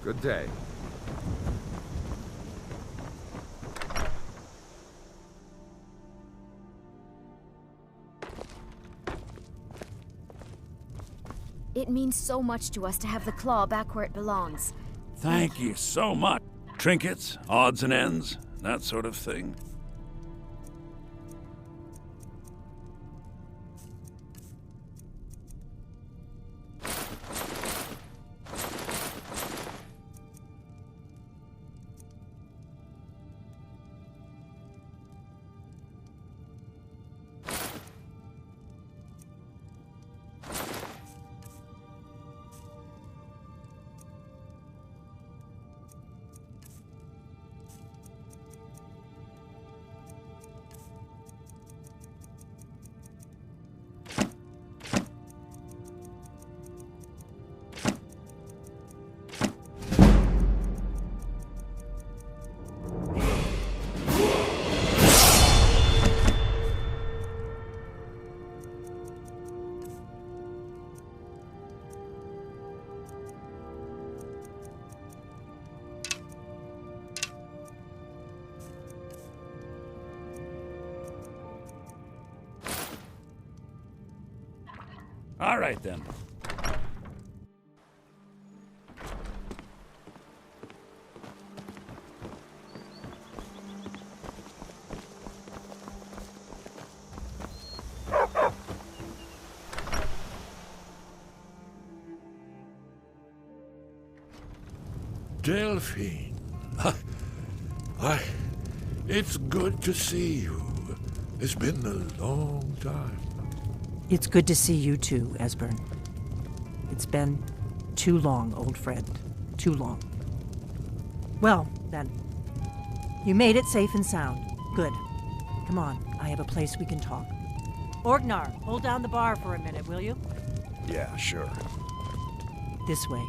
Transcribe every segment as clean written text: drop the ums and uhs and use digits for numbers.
Good day. It means so much to us to have the claw back where it belongs. Thank you so much. Trinkets, odds and ends, that sort of thing. All right, then. Delphine. Why, it's good to see you. It's been a long time. It's good to see you too, Esbern. It's been too long, old friend. Too long. Well, then. You made it safe and sound. Good. Come on, I have a place we can talk. Orgnar, hold down the bar for a minute, will you? Yeah, sure. This way.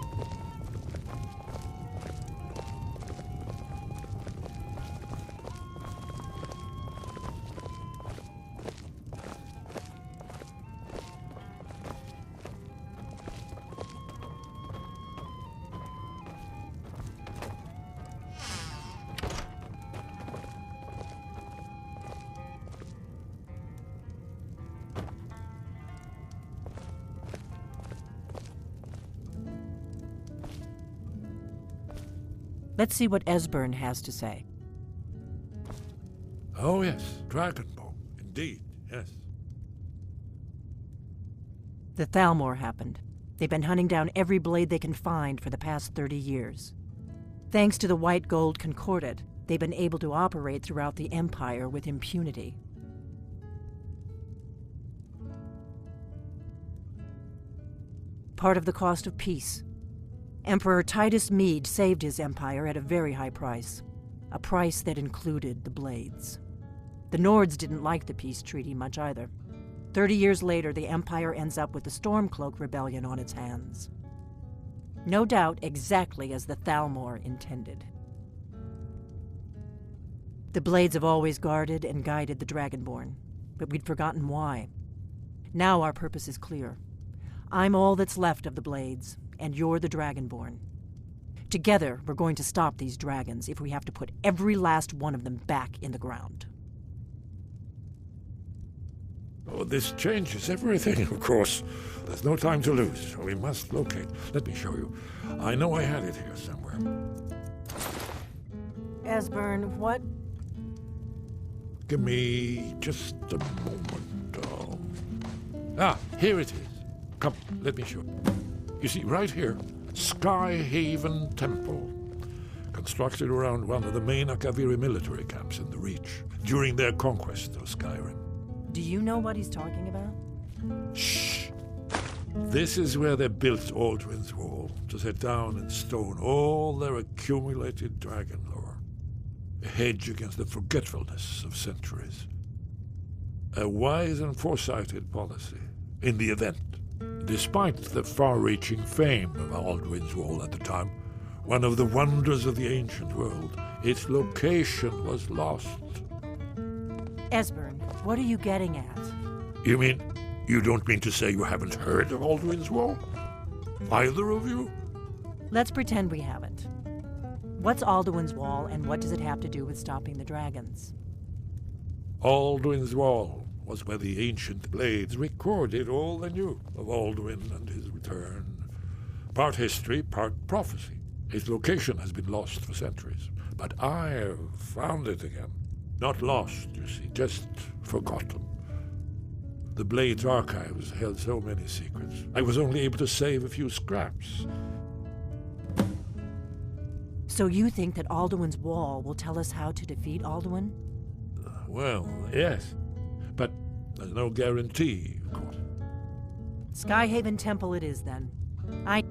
Let's see what Esbern has to say. Oh, yes, Dragonbone. Indeed, yes. The Thalmor happened. They've been hunting down every blade they can find for the past 30 years. Thanks to the White Gold Concordat, they've been able to operate throughout the Empire with impunity. Part of the cost of peace. Emperor Titus Mede saved his empire at a very high price. A price that included the blades. The Nords didn't like the peace treaty much either. 30 years later, the Empire ends up with the Stormcloak Rebellion on its hands. No doubt exactly as the Thalmor intended. The blades have always guarded and guided the Dragonborn, but we'd forgotten why. Now our purpose is clear. I'm all that's left of the blades, and you're the Dragonborn. Together, we're going to stop these dragons if we have to put every last one of them back in the ground. Oh, this changes everything, of course. There's no time to lose. We must locate. Let me show you. I know I had it here somewhere. Esbern, what? Give me just a moment. Here it is. Come, let me show you. You see, right here, Skyhaven Temple. Constructed around one of the main Akaviri military camps in the Reach during their conquest of Skyrim. Do you know what he's talking about? Shh! This is where they built Aldrin's Wall, to set down in stone all their accumulated dragon lore. A hedge against the forgetfulness of centuries. A wise and foresighted policy, in the event. Despite the far-reaching fame of Aldrin's Wall at the time, one of the wonders of the ancient world, its location was lost. Esbern, what are you getting at? You mean, you don't mean to say you haven't heard of Aldrin's Wall? Either of you? Let's pretend we haven't. What's Alduin's Wall, and what does it have to do with stopping the dragons? Alduin's Wall was where the ancient blades recorded all they knew of Alduin and his return. Part history, part prophecy. Its location has been lost for centuries, but I've found it again. Not lost, you see, just forgotten. The Blades archives held so many secrets. I was only able to save a few scraps. So you think that Alduin's Wall will tell us how to defeat Alduin? Well, yes, but there's no guarantee, of course. Skyhaven Temple it is, then. I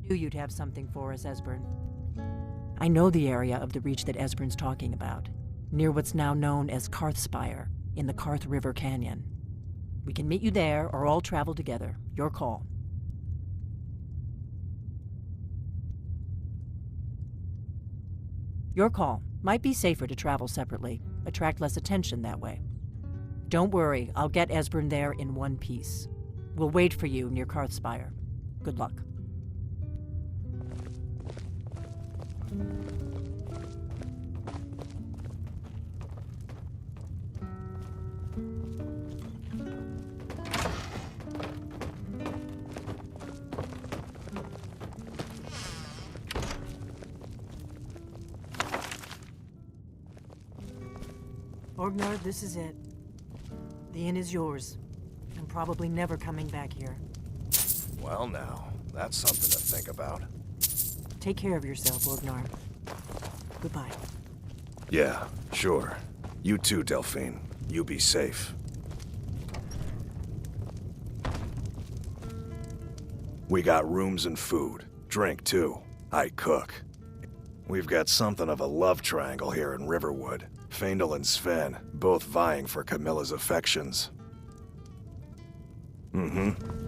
knew you'd have something for us, Esbern. I know the area of the Reach that Esbern's talking about, near what's now known as Karthspire, in the Karth River Canyon. We can meet you there, or all travel together. Your call. Your call. Might be safer to travel separately. Attract less attention that way. Don't worry, I'll get Esbern there in one piece. We'll wait for you near Karthspire. Good luck. Orgnar, this is it. The inn is yours. I'm probably never coming back here. Well now, that's something to think about. Take care of yourself, Orgnar. Goodbye. Yeah, sure. You too, Delphine. You be safe. We got rooms and food. Drink, too. I cook. We've got something of a love triangle here in Riverwood. Faendal and Sven, both vying for Camilla's affections. Mm-hmm.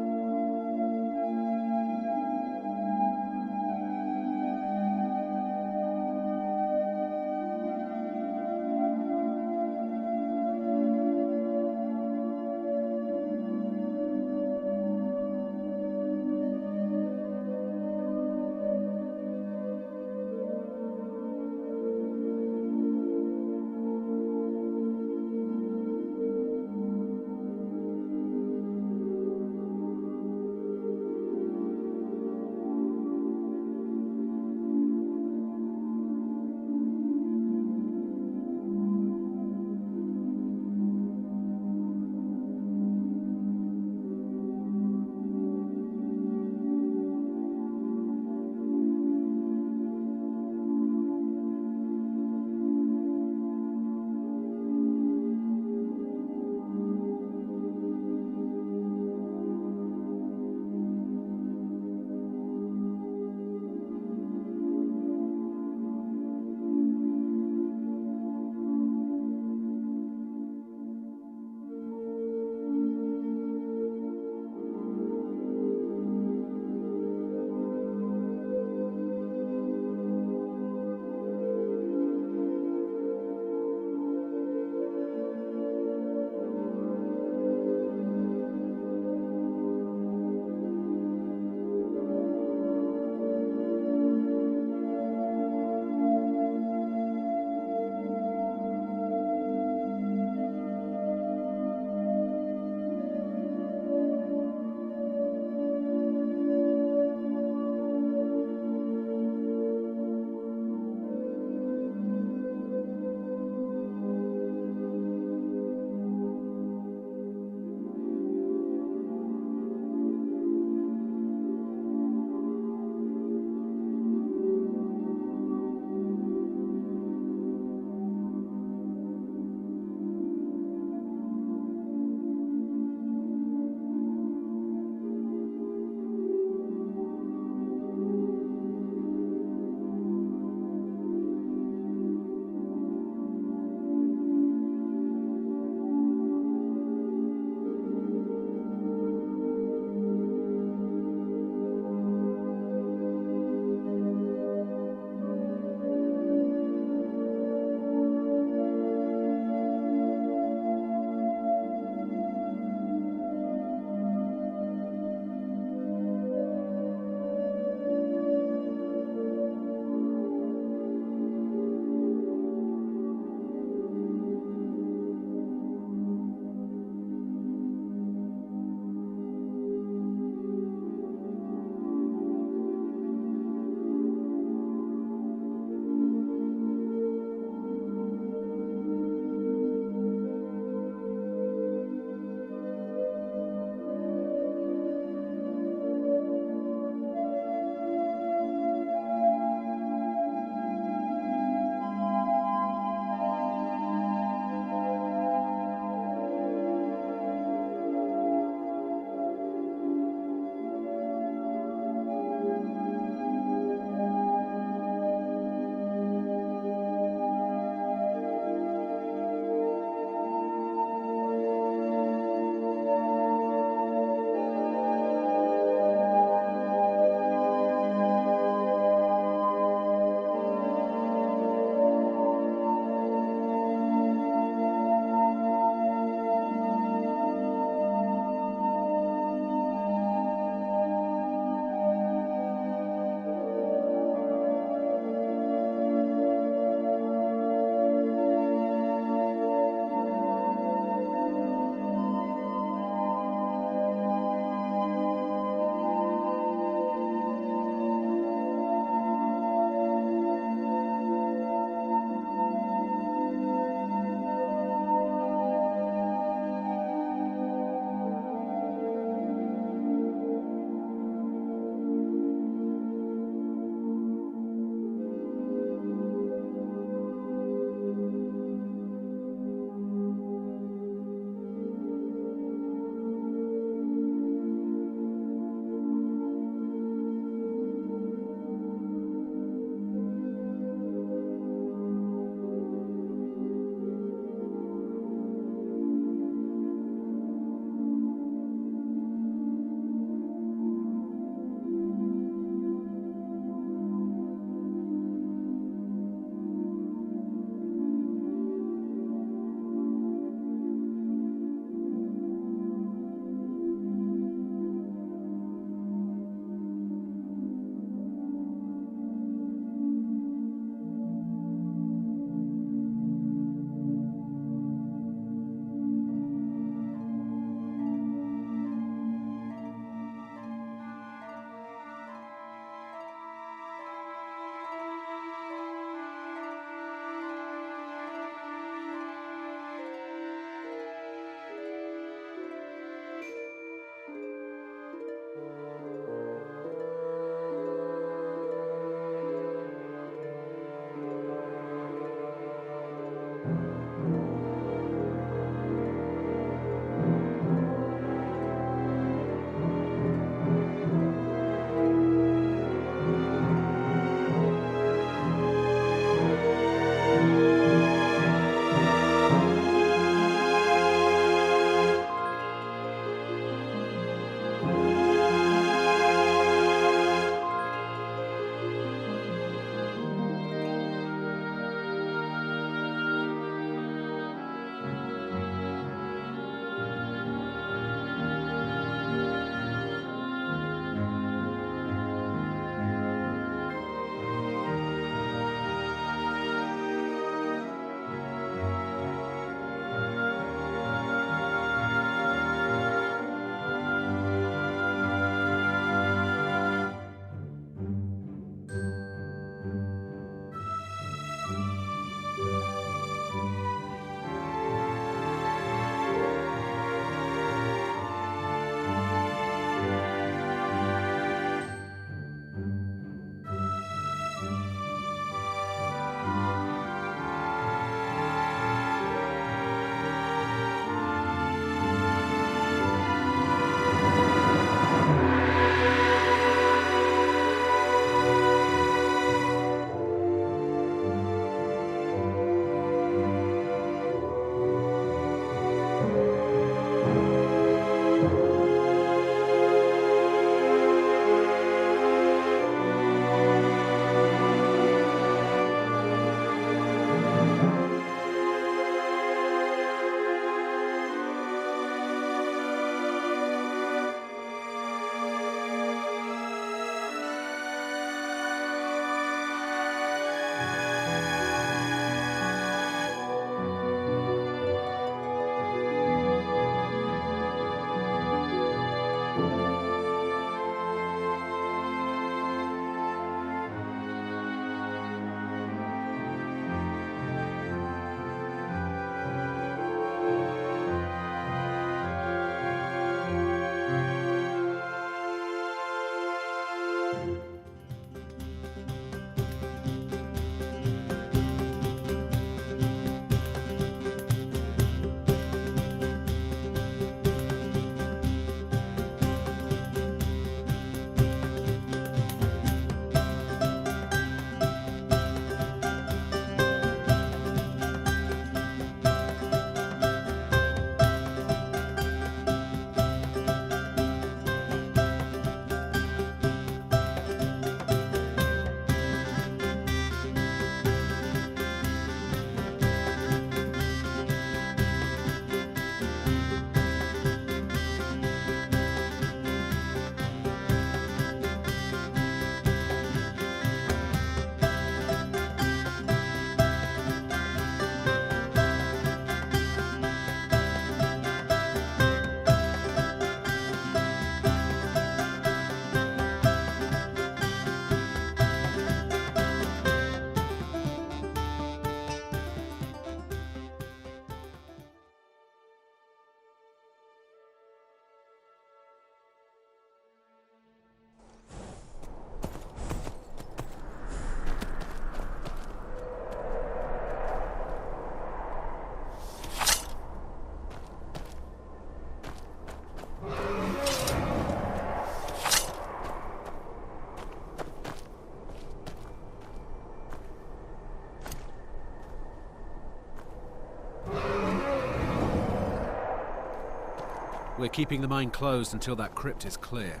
We're keeping the mine closed until that crypt is clear.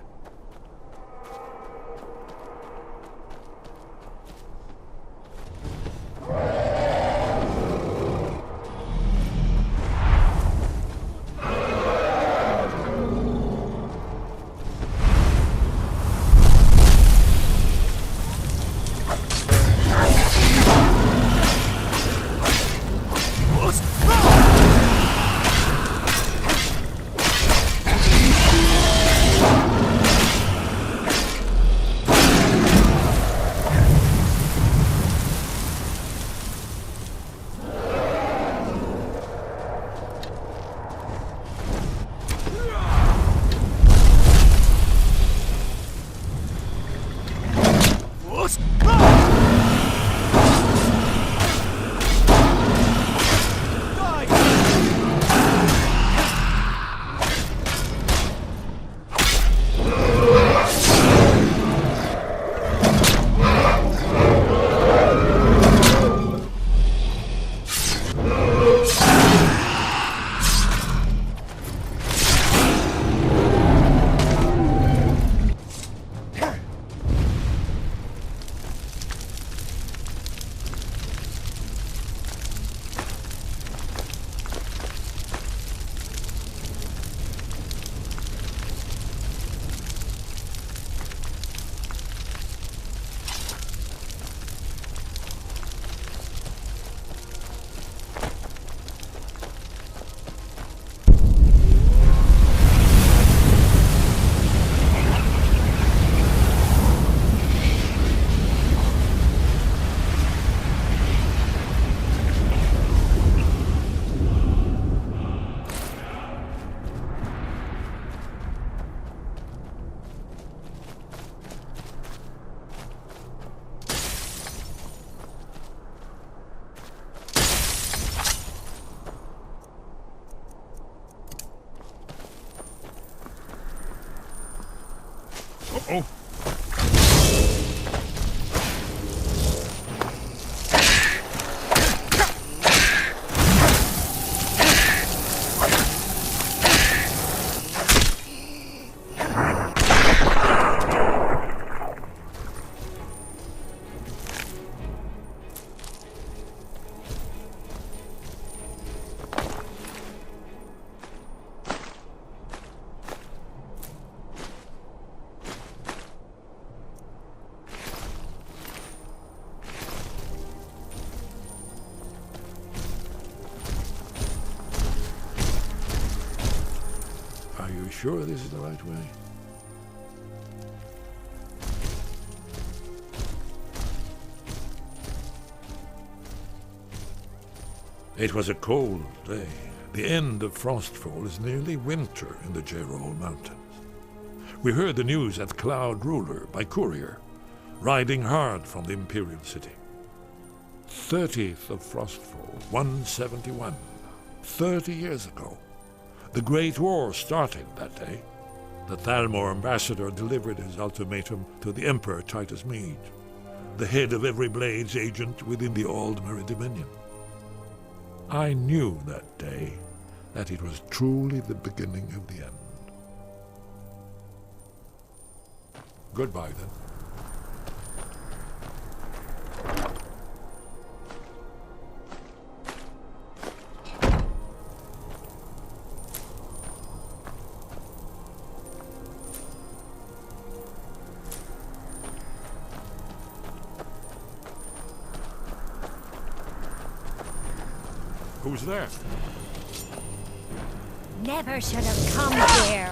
Oh. Are you sure this is the right way? It was a cold day. The end of Frostfall is nearly winter in the Gerol Mountains. We heard the news at Cloud Ruler by courier, riding hard from the Imperial City. 30th of Frostfall, 171. 30 years ago. The Great War started that day. The Thalmor ambassador delivered his ultimatum to the Emperor Titus Mede, the head of every Blades agent within the Aldmeri Dominion. I knew that day that it was truly the beginning of the end. Goodbye, then. Who's there? Never should have come here.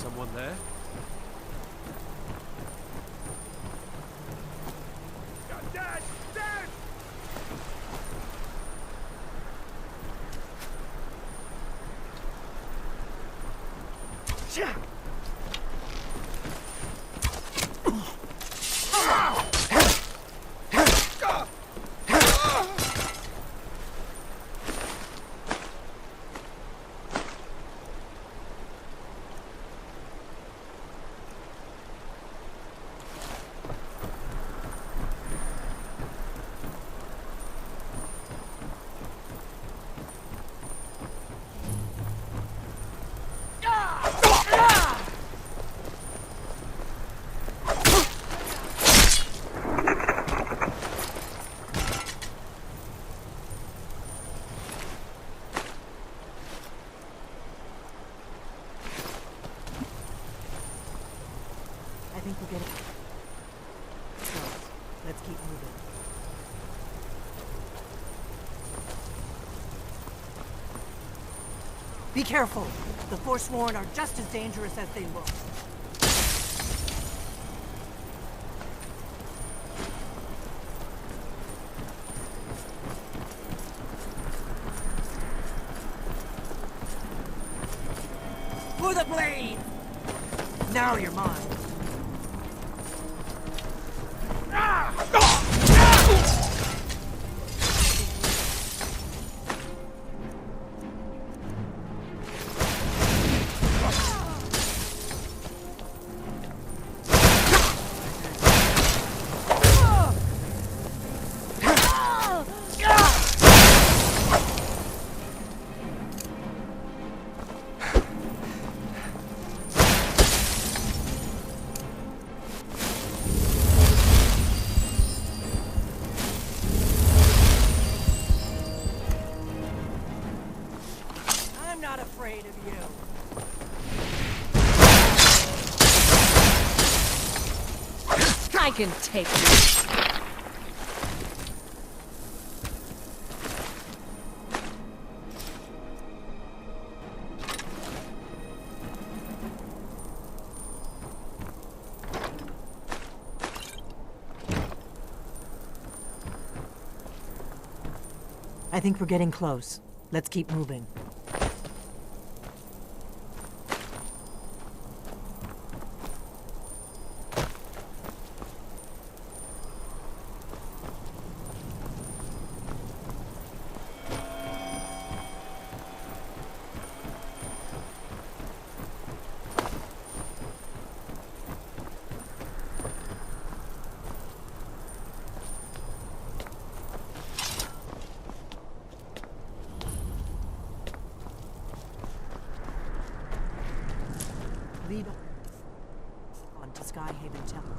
Someone there? Dad! Dad! I think we'll get it. So, let's keep moving. Be careful! The Forsworn are just as dangerous as they look. For the blade! Now you're mine. I'm not afraid of you. I can take this. I think we're getting close. Let's keep moving. Lead on to Skyhaven Temple.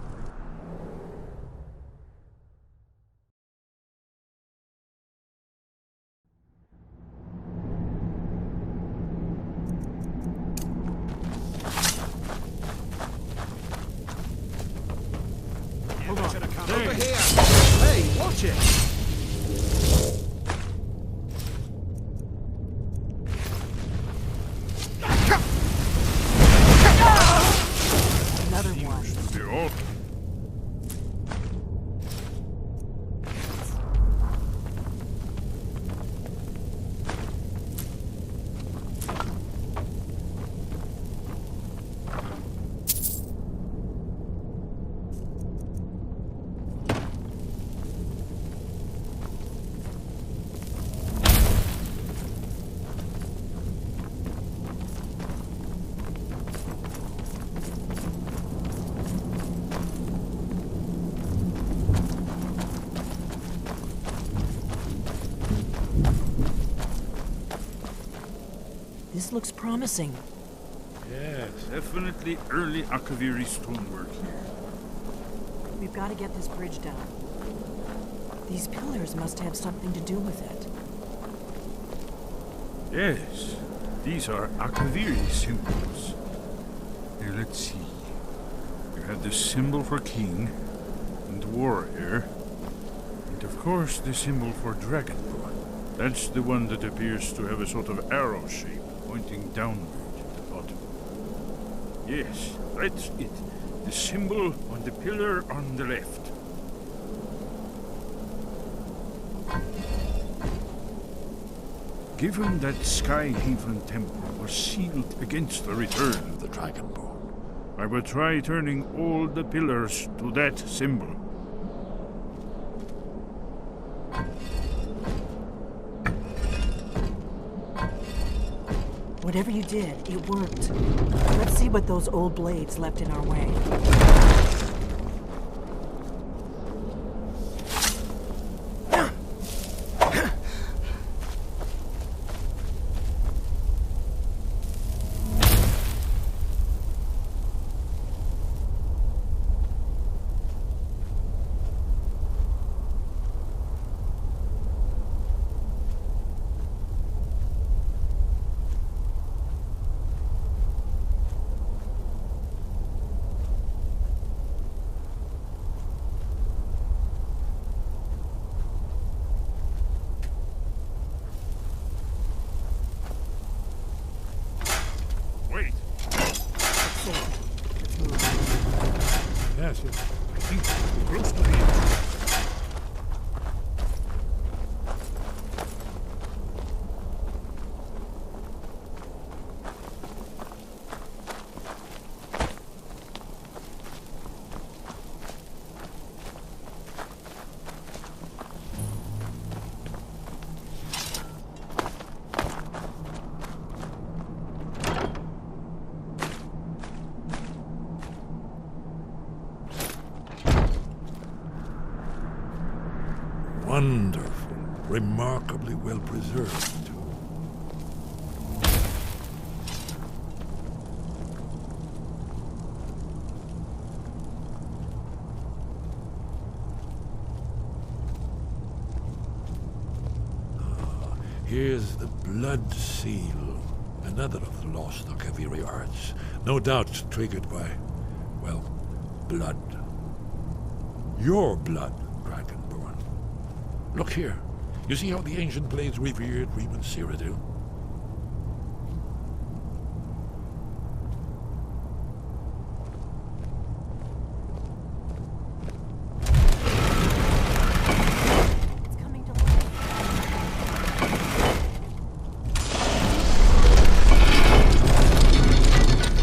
Hold on. Over here! Hey, watch it! Another one. This looks promising. Yes. Definitely early Akaviri stonework. We've got to get this bridge down. These pillars must have something to do with it. Yes, these are Akaviri symbols. Here, let's see. You have the symbol for king and warrior, and of course the symbol for dragonborn. That's the one that appears to have a sort of arrow shape pointing downward at the bottom. Yes, that's it. The symbol on the pillar on the left. Given that Skyhaven Temple was sealed against the return of the Dragonborn, I will try turning all the pillars to that symbol. Whatever you did, it worked. Let's see what those old blades left in our way. Wait, Yes, yes. I think we're close to the end. Wonderful. Remarkably well preserved, too. Here's the Blood Seal, another of the lost Akaviri arts. No doubt triggered by, well, blood. Your blood, Dragonborn. Look here. You see how the ancient blades revered Reman Cyrodiil? It's coming to life.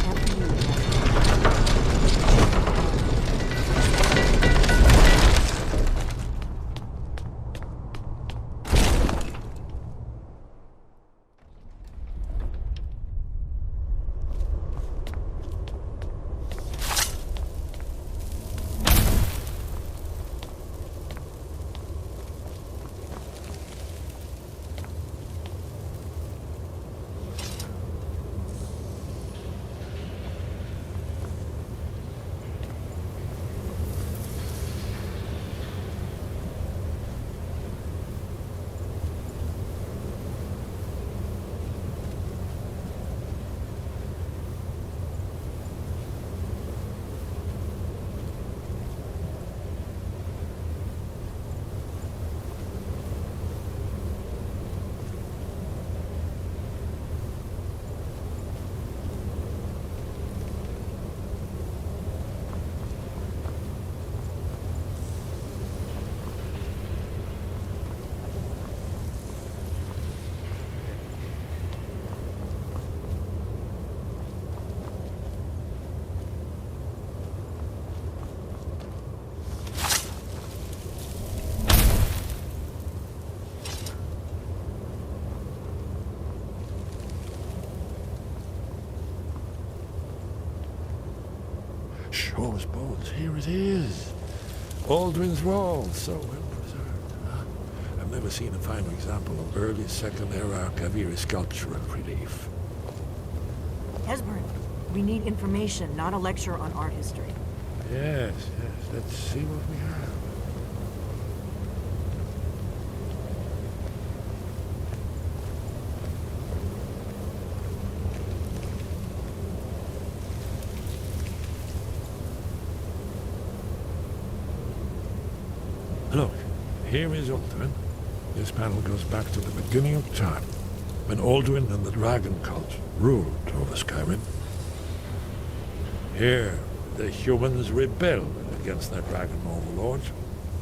After you, Shaw's bones, here it is. Aldrin's Wall, so well preserved. I've never seen a finer example of early Second Era Kaviri sculpture and relief. Hesburn, we need information, not a lecture on art history. Yes, yes, let's see what we have. Look, here is Aldrin. This panel goes back to the beginning of time, when Aldrin and the Dragon Cult ruled over Skyrim. Here, the humans rebelled against their dragon overlords,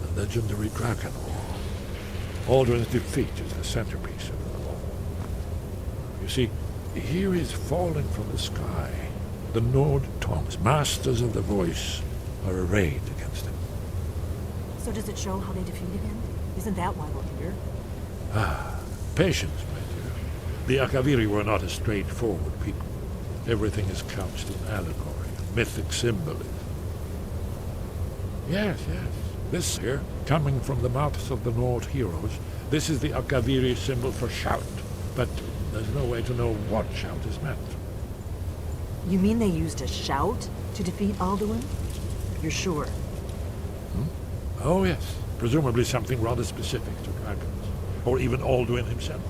the legendary Dragon War. Aldrin's defeat is the centerpiece of the law. You see, here is falling from the sky. The Nord tongues, masters of the voice, are arrayed against him. So does it show how they defeated him? Isn't that why we're here? Patience, my dear. The Akaviri were not a straightforward people. Everything is couched in allegory and mythic symbolism. Yes. This here, coming from the mouths of the Nord heroes, this is the Akaviri symbol for shout. But there's no way to know what shout is meant. You mean they used a shout to defeat Alduin? You're sure? Oh, yes. Presumably something rather specific to dragons, or even Alduin himself.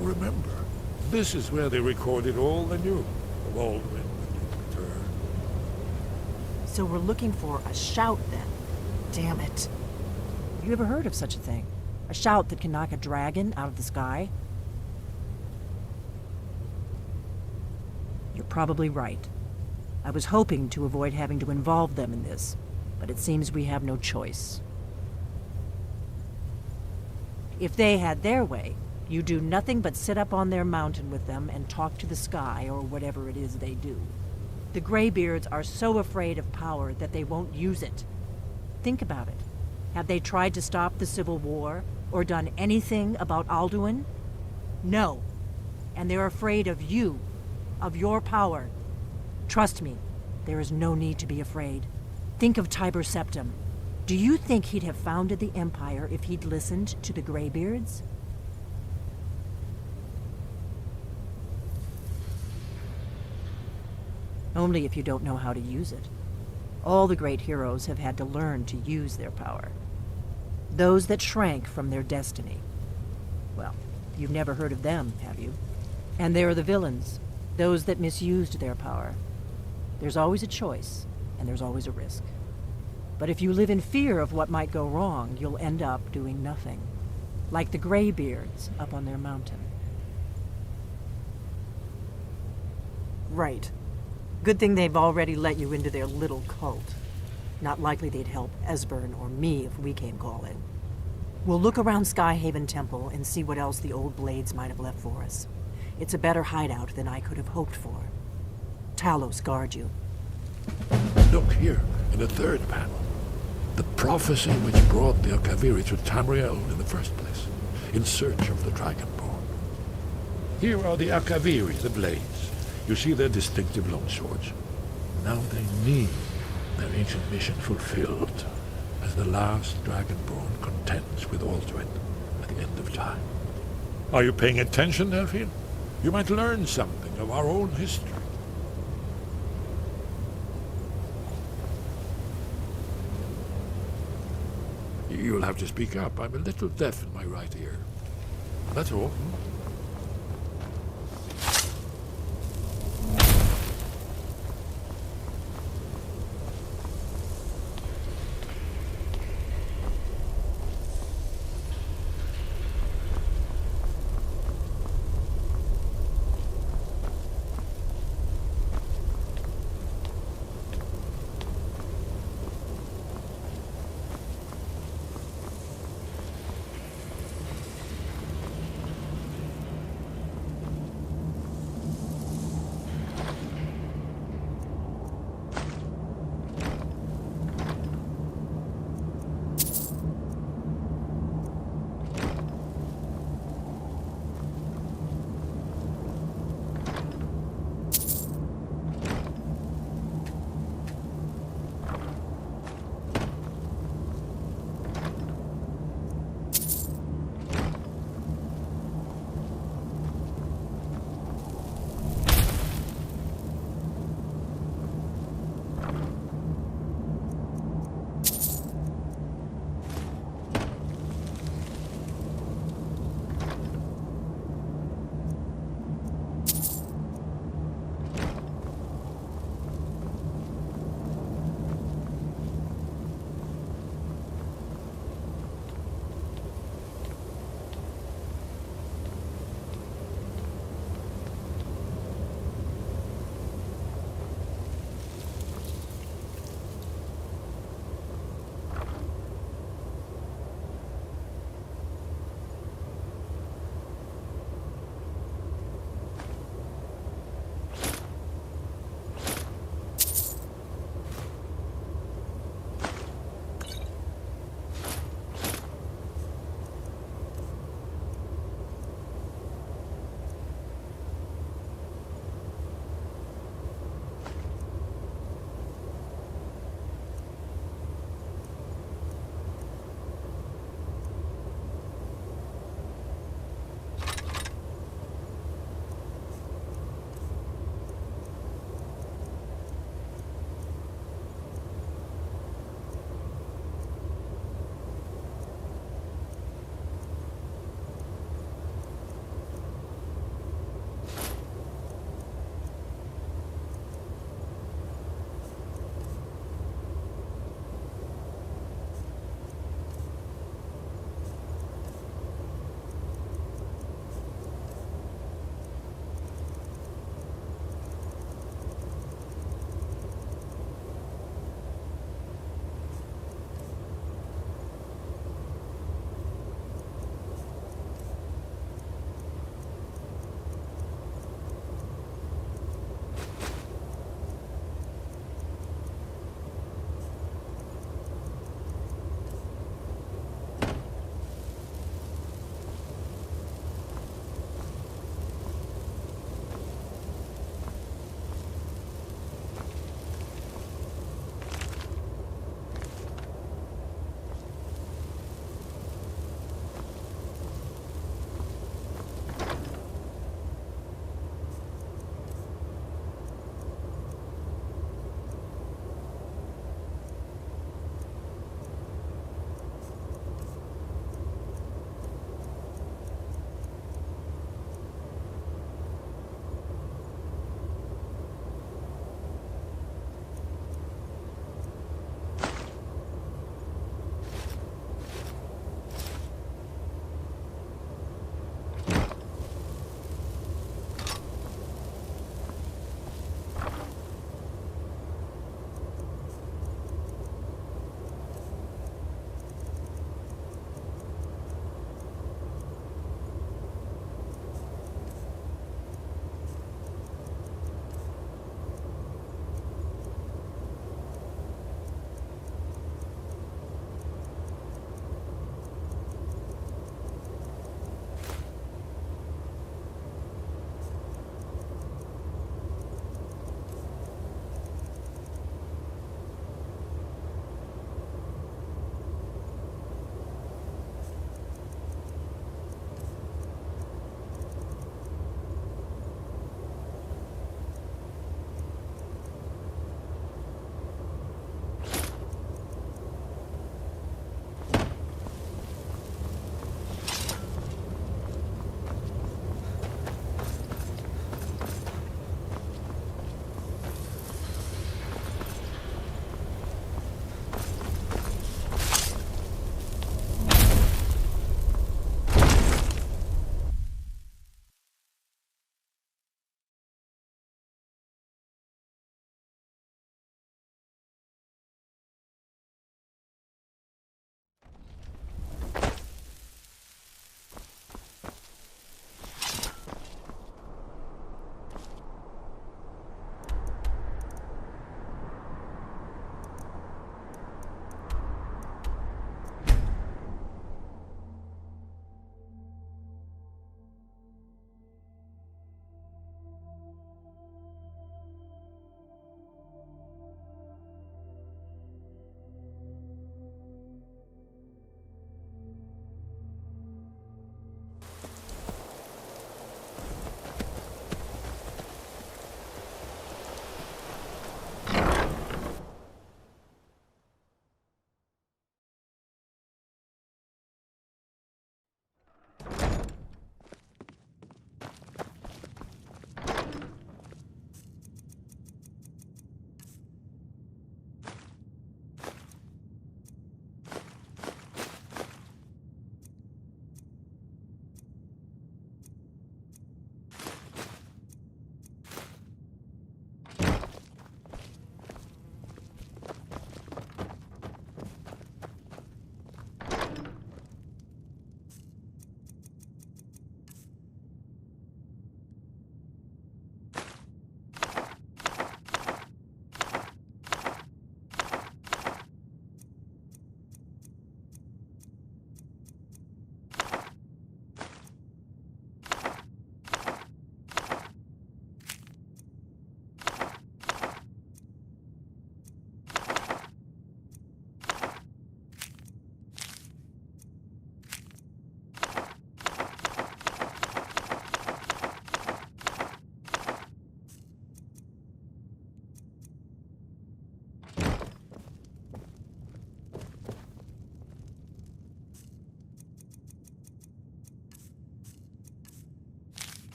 Remember, this is where they recorded all they knew of Alduin when he returned. So we're looking for a shout then. Damn it. Have you ever heard of such a thing? A shout that can knock a dragon out of the sky? You're probably right. I was hoping to avoid having to involve them in this, but it seems we have no choice. If they had their way, you do nothing but sit up on their mountain with them and talk to the sky or whatever it is they do. The Greybeards are so afraid of power that they won't use it. Think about it. Have they tried to stop the Civil War or done anything about Alduin? No. And they're afraid of you, of your power. Trust me, there is no need to be afraid. Think of Tiber Septim. Do you think he'd have founded the Empire if he'd listened to the Greybeards? Only if you don't know how to use it. All the great heroes have had to learn to use their power. Those that shrank from their destiny. Well, you've never heard of them, have you? And there are the villains, those that misused their power. There's always a choice, and there's always a risk. But if you live in fear of what might go wrong, you'll end up doing nothing. Like the Greybeards up on their mountain. Right. Good thing they've already let you into their little cult. Not likely they'd help Esbern or me if we came calling. We'll look around Skyhaven Temple and see what else the old blades might have left for us. It's a better hideout than I could have hoped for. Talos guard you. Look here, in the third panel. The prophecy which brought the Akaviri to Tamriel in the first place, in search of the Dragonborn. Here are the Akaviri, the blades. You see their distinctive long swords. Now they need their ancient mission fulfilled, as the last Dragonborn contends with Alduin at the end of time. Are you paying attention, Delphine? You might learn something of our own history. You'll have to speak up. I'm a little deaf in my right ear. That's all.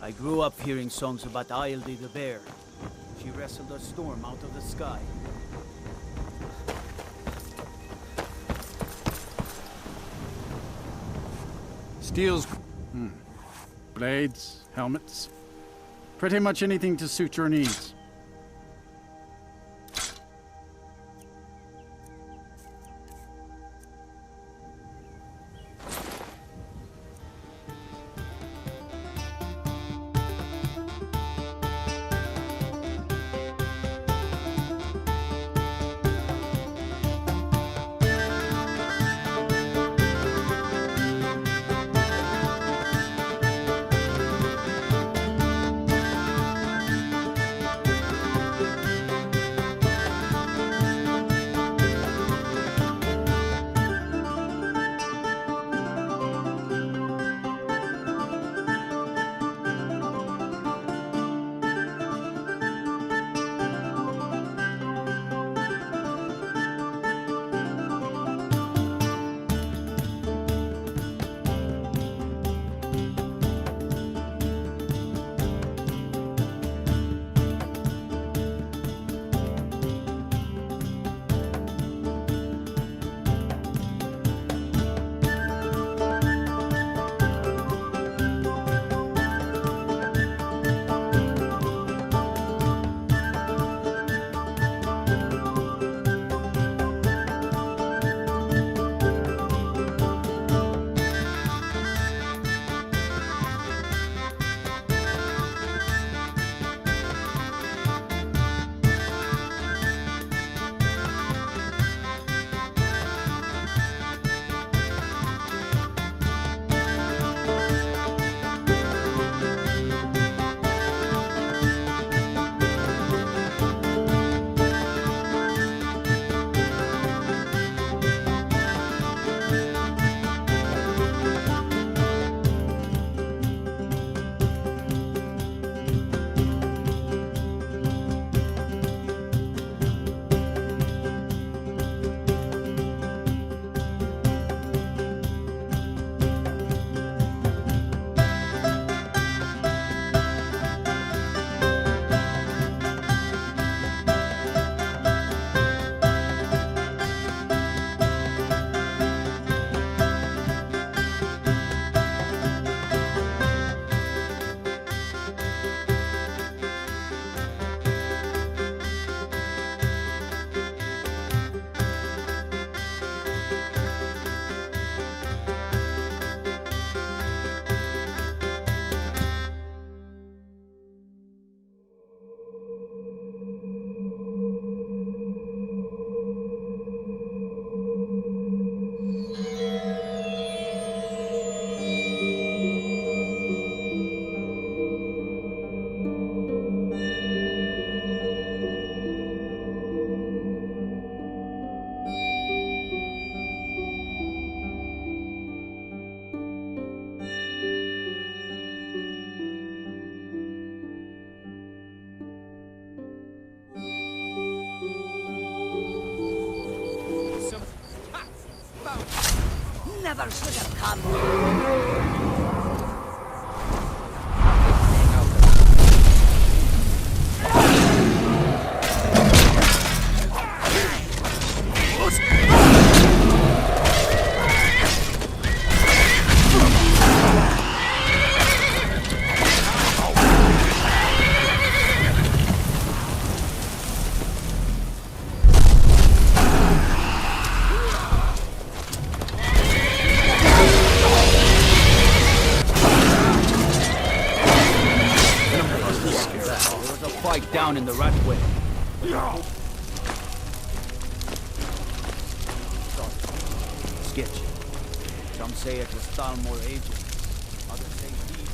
I grew up hearing songs about Ailde the bear. She wrestled a storm out of the sky. Steel's... blades, helmets. Pretty much anything to suit your needs. Never should have come. Down in the Ratway. Sketchy. Some say it was Thalmor agent. Others say he.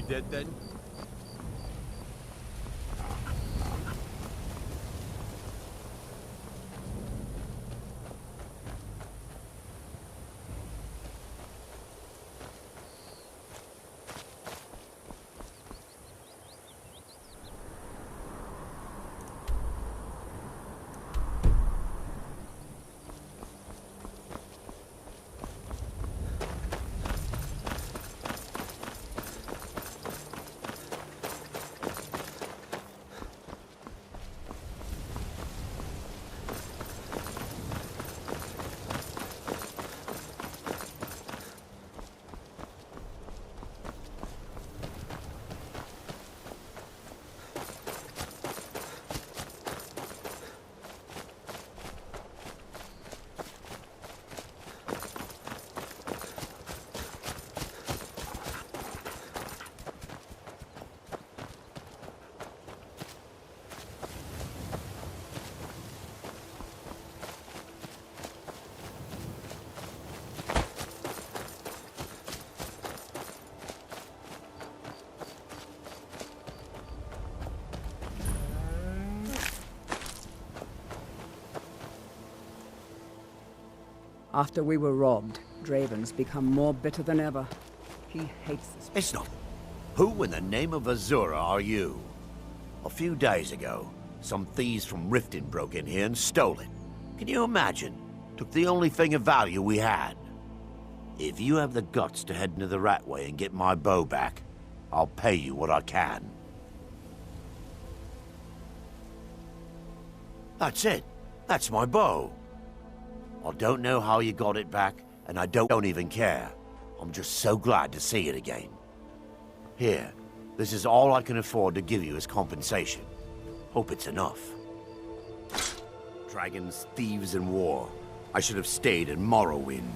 Dead then? After we were robbed, Draven's become more bitter than ever. He hates this. It's not. Who in the name of Azura are you? A few days ago, some thieves from Riften broke in here and stole it. Can you imagine? Took the only thing of value we had. If you have the guts to head into the Ratway and get my bow back, I'll pay you what I can. That's it. That's my bow. I don't know how you got it back, and I don't even care. I'm just so glad to see it again. Here, this is all I can afford to give you as compensation. Hope it's enough. Dragons, thieves, and war. I should have stayed in Morrowind.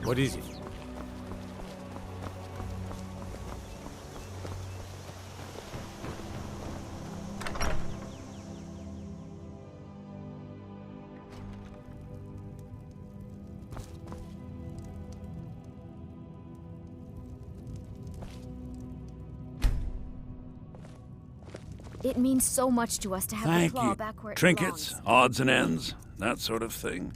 What is it? It means so much to us to have the Thank claw you. back where it Trinkets, belongs. odds and ends, that sort of thing.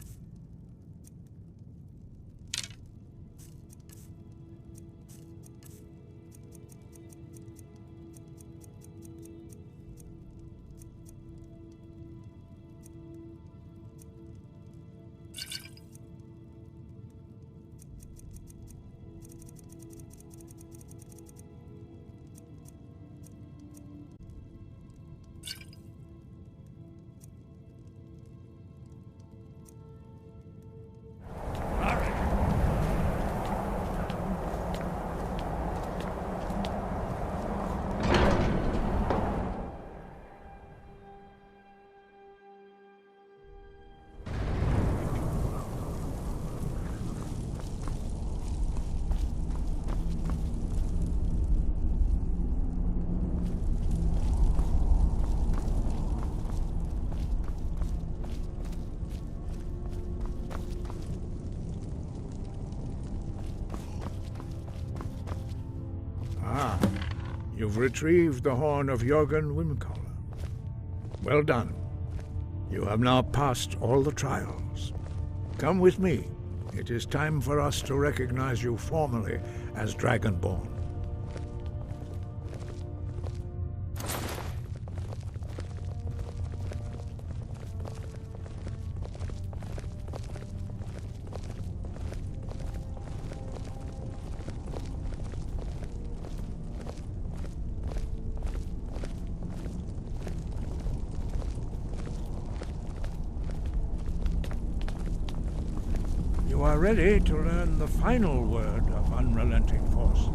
You've retrieved the horn of Jörgen Wimcaller. Well done. You have now passed all the trials. Come with me. It is time for us to recognize you formally as Dragonborn. You are ready to learn the final word of unrelenting force.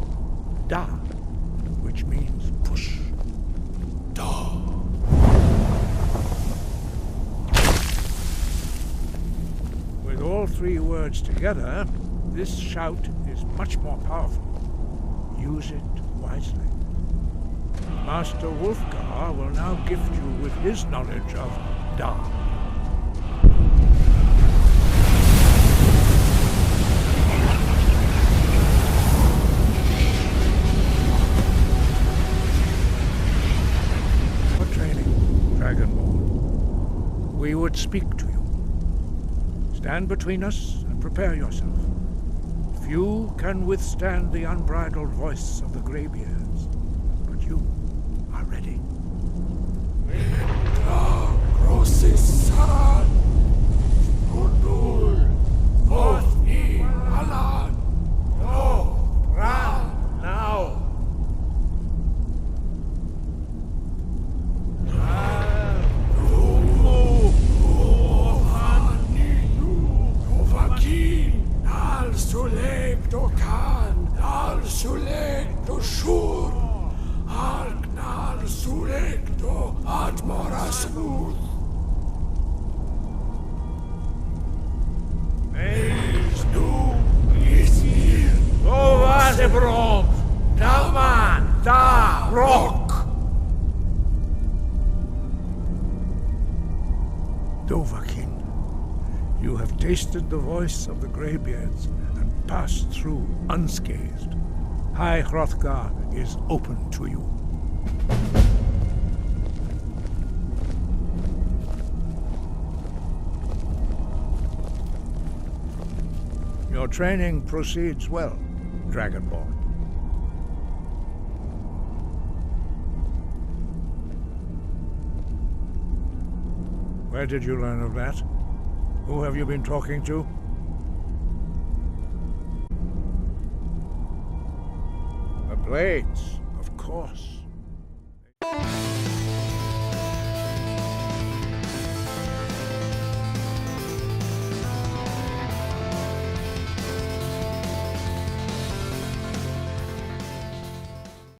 Da, which means push. Da. With all three words together, this shout is much more powerful. Use it wisely. Master Wulfgar will now gift you with his knowledge of Da. We would speak to you. Stand between us and prepare yourself. Few can withstand the unbridled voice of the Greybeards, but you are ready. Now! mora smooth. Eis nu isir. Ova se brom. Daman da rock. Dovahkiin, you have tasted the voice of the Greybeards and passed through unscathed. High Hrothgar is open to you. Your training proceeds well, Dragonborn. Where did you learn of that? Who have you been talking to? The Blades, of course.